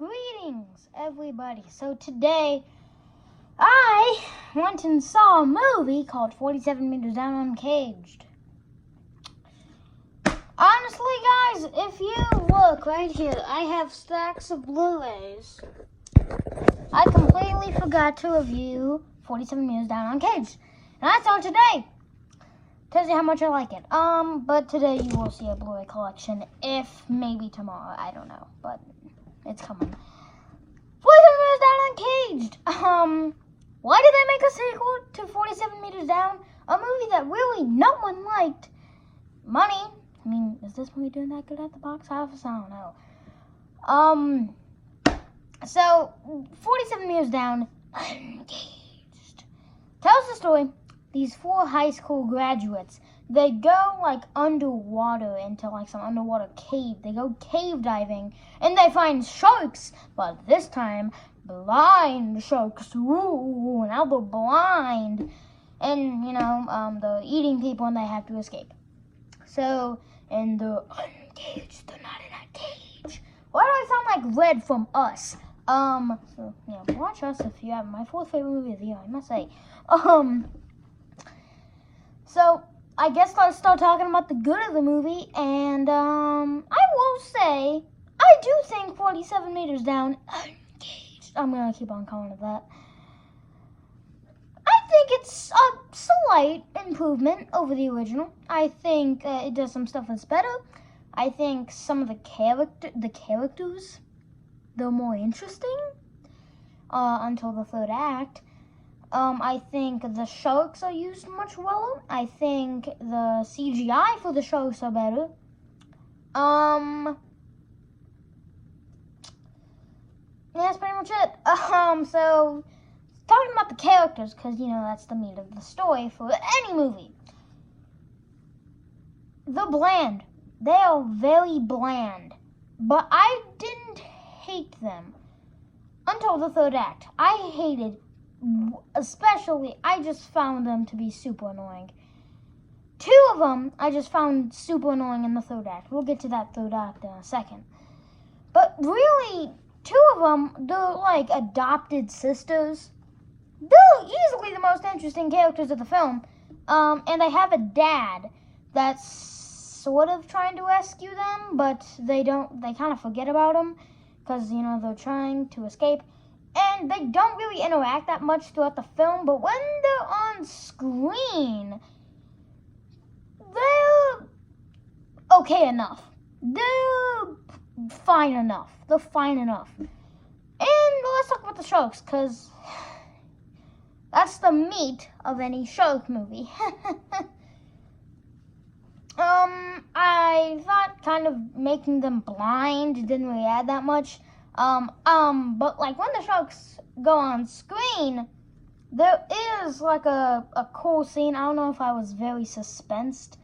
Greetings, everybody. So today, I went and saw a movie called 47 Meters Down, Uncaged. Honestly, guys, if you look right here, I have stacks of Blu-rays. I completely forgot to review 47 Meters Down, Uncaged. And I saw it today. Tells you how much I like it. But today you will see a Blu-ray collection. If maybe tomorrow, I don't know. But it's coming. 47 Meters Down, Uncaged. Why did they make a sequel to 47 Meters Down? A movie that really no one liked. Money. I mean, is this movie doing that good at the box office? I don't know. So 47 Meters Down, Uncaged tells the story. These 4 high school graduates, they go like underwater into like some underwater cave. They go cave diving and they find sharks, but this time blind sharks. Ooh, now they're blind. And they're eating people and they have to escape. So, and they're uncaged. They're not in a cage. Why do I sound like Red from Us? So yeah, watch Us if you have my 4th favorite movie of the year, I must say. So, I guess let's start talking about the good of the movie, and, I will say, I do think 47 Meters Down, Uncaged, I'm gonna keep on calling it that. I think it's a slight improvement over the original. I think it does some stuff that's better. I think some of the characters, they're more interesting, until the 3rd act. I think the sharks are used much well. I think the CGI for the sharks are better. Yeah, that's pretty much it. So, talking about the characters, because, that's the meat of the story for any movie. They're bland. They are very bland. But I didn't hate them until the 3rd act. I hated especially, I just found them to be super annoying. 2 of them I just found super annoying in the 3rd act. We'll get to that 3rd act in a second. But really, 2 of them, they're like adopted sisters. They're easily the most interesting characters of the film. And they have a dad that's sort of trying to rescue them, but they kind of forget about him because, they're trying to escape. And they don't really interact that much throughout the film, but when they're on screen, they're okay enough. They're fine enough. They're fine enough. And let's talk about the sharks, because that's the meat of any shark movie. I thought kind of making them blind didn't really add that much. But like when the sharks go on screen, there is like a cool scene. I don't know if I was very suspensed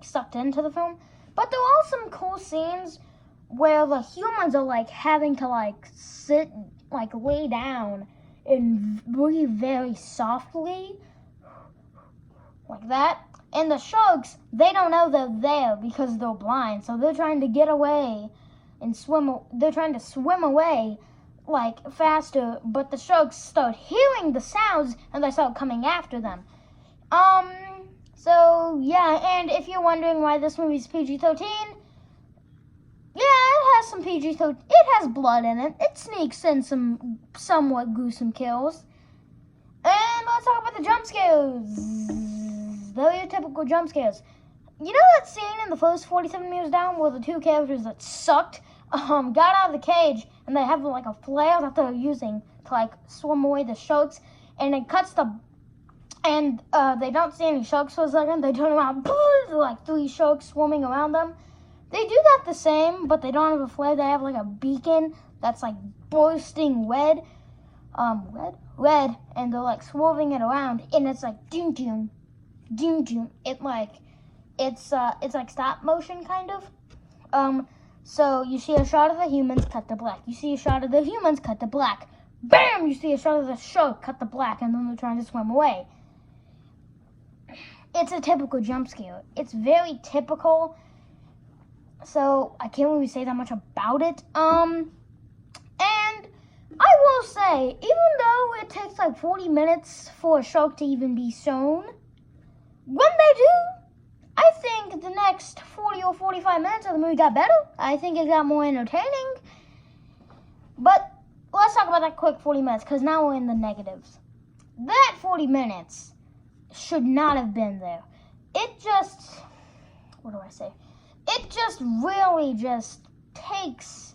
sucked into the film, but there are some cool scenes where the humans are like having to sit, lay down and breathe very softly, like that. And the sharks, they don't know they're there because they're blind, so they're trying to get away and they're trying to swim away faster, but the sharks start hearing the sounds and they start coming after them. So yeah, and if you're wondering why this movie's PG-13, yeah, it has some PG-13, it has blood in it. It sneaks in some somewhat gruesome kills. And let's talk about the jump scares. Very typical jump scares. You know that scene in the first 47 Meters Down where the 2 characters that sucked got out of the cage and they have a flare that they're using to swim away the sharks, and it cuts and they don't see any sharks for a second. They turn around, there's 3 sharks swimming around them. They do that the same, but they don't have a flare. They have a beacon that's bursting red, and they're swerving it around, and it's doom doom, doom doom. It's like stop motion kind of. So you see a shot of the humans, cut to black. You see a shot of the humans, cut to black. Bam! You see a shot of the shark, cut to black, and then they're trying to swim away. It's a typical jump scare. It's very typical. So I can't really say that much about it. I will say, even though it takes like 40 minutes for a shark to even be shown, when they do, I think the next 40 or 45 minutes of the movie got better. I think it got more entertaining. But let's talk about that quick 40 minutes, because now we're in the negatives. That 40 minutes should not have been there. It just, what do I say? It just really just takes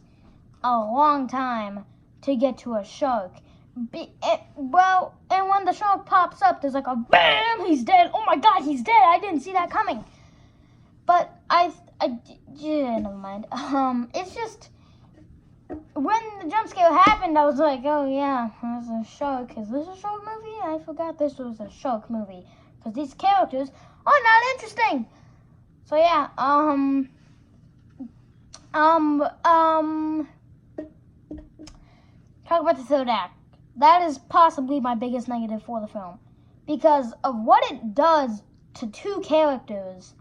a long time to get to a shark. And when the shark pops up, there's like a BAM! He's dead. Oh my God, he's dead. I didn't see that coming. But yeah, never mind. It's just, when the jump scare happened, I was like, oh yeah, there's a shark. Is this a shark movie? I forgot this was a shark movie. Because these characters are not interesting. So yeah, talk about the third act. That is possibly my biggest negative for the film. Because of what it does to two characters,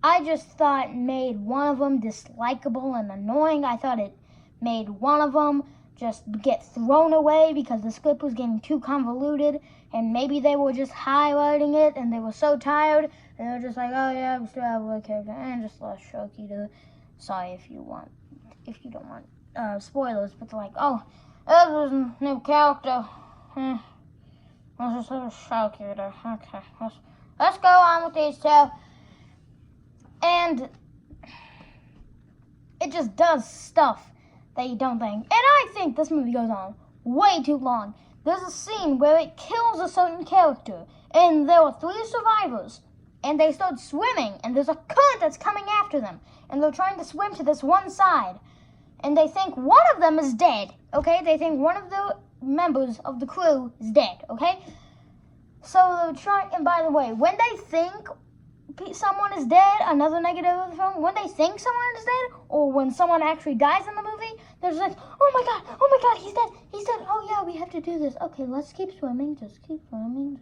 I just thought made one of them dislikable and annoying. I thought it made one of them just get thrown away because the script was getting too convoluted, and maybe they were just highlighting it and they were so tired and they were just like, oh yeah, we still have one character and just let Shoki do it. Sorry if you don't want spoilers, but they're like, oh, there's a new character. Let's just have a Shoki there. Okay, let's go on with these two. And it just does stuff that you don't think. And I think this movie goes on way too long. There's a scene where it kills a certain character, and there are 3 survivors, and they start swimming, and there's a current that's coming after them, and they're trying to swim to this one side, and they think one of them is dead, okay? They think one of the members of the crew is dead, okay? So they're trying, and by the way, when they think someone is dead, another negative of the film, when they think someone is dead, or when someone actually dies in the movie, they're just like, oh my god, he's dead, oh yeah, we have to do this. Okay, let's keep swimming, just keep swimming.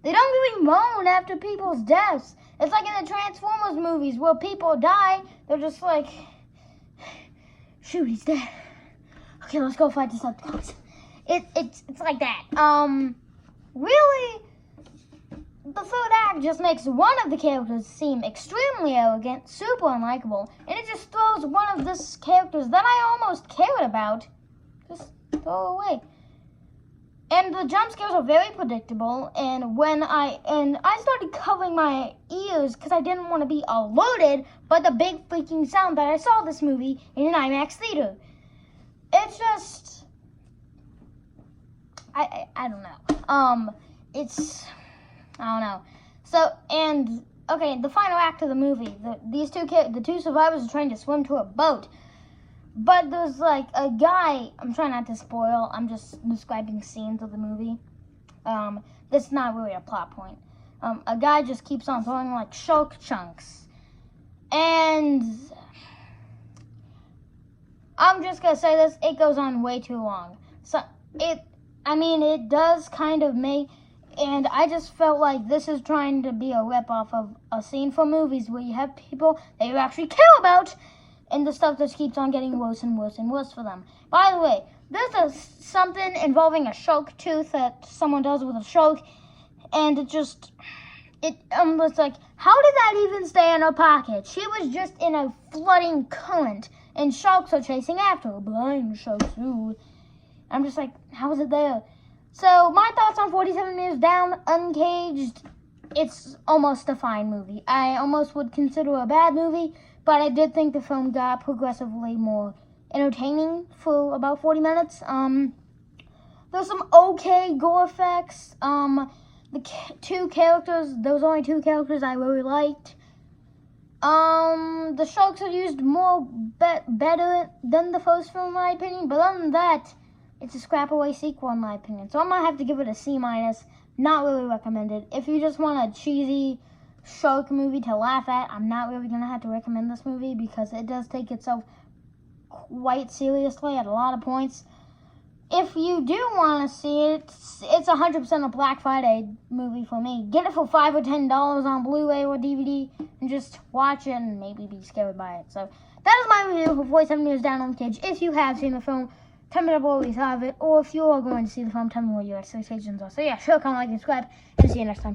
They don't really moan after people's deaths. It's like in the Transformers movies where people die, they're just like, shoot, he's dead. Okay, let's go fight this other guys. It's like that. Really, the third act just makes one of the characters seem extremely arrogant, super unlikable, and it just throws one of these characters that I almost cared about, just throw away. And the jump scares are very predictable, and I started covering my ears because I didn't want to be alerted by the big freaking sound that I saw this movie in an IMAX theater. It's just, I don't know. I don't know. So, and, okay, the final act of the movie, the two survivors are trying to swim to a boat. But there's, like, a guy, I'm trying not to spoil, I'm just describing scenes of the movie. That's not really a plot point. A guy just keeps on throwing, like, shark chunks. And I'm just gonna say this, it goes on way too long. So, it does kind of make... And I just felt like this is trying to be a rip-off of a scene from movies where you have people that you actually care about, and the stuff just keeps on getting worse and worse and worse for them. By the way, there's something involving a shark tooth that someone does with a shark, and it's like, how did that even stay in her pocket? She was just in a flooding current, and sharks are chasing after her. Blind sharks, ooh. I'm just like, how is it there? So, my thoughts on 47 Meters Down, Uncaged, it's almost a fine movie. I almost would consider it a bad movie, but I did think the film got progressively more entertaining for about 40 minutes. There's some okay gore effects. The two characters, there was only 2 characters I really liked. The sharks are used more better than the first film, in my opinion, but other than that, it's a scrap-away sequel, in my opinion. So I'm going to have to give it a C-. Not really recommended. If you just want a cheesy shark movie to laugh at, I'm not really going to have to recommend this movie because it does take itself quite seriously at a lot of points. If you do want to see it, it's 100% a Black Friday movie for me. Get it for $5 or $10 on Blu-ray or DVD and just watch it and maybe be scared by it. So that is my review for 47 Years Down Uncaged. If you have seen the film, tell me below what you thought of it, or if you are going to see the film, tell me what your expectations are. So yeah, sure, comment, like, and subscribe, and see you next time.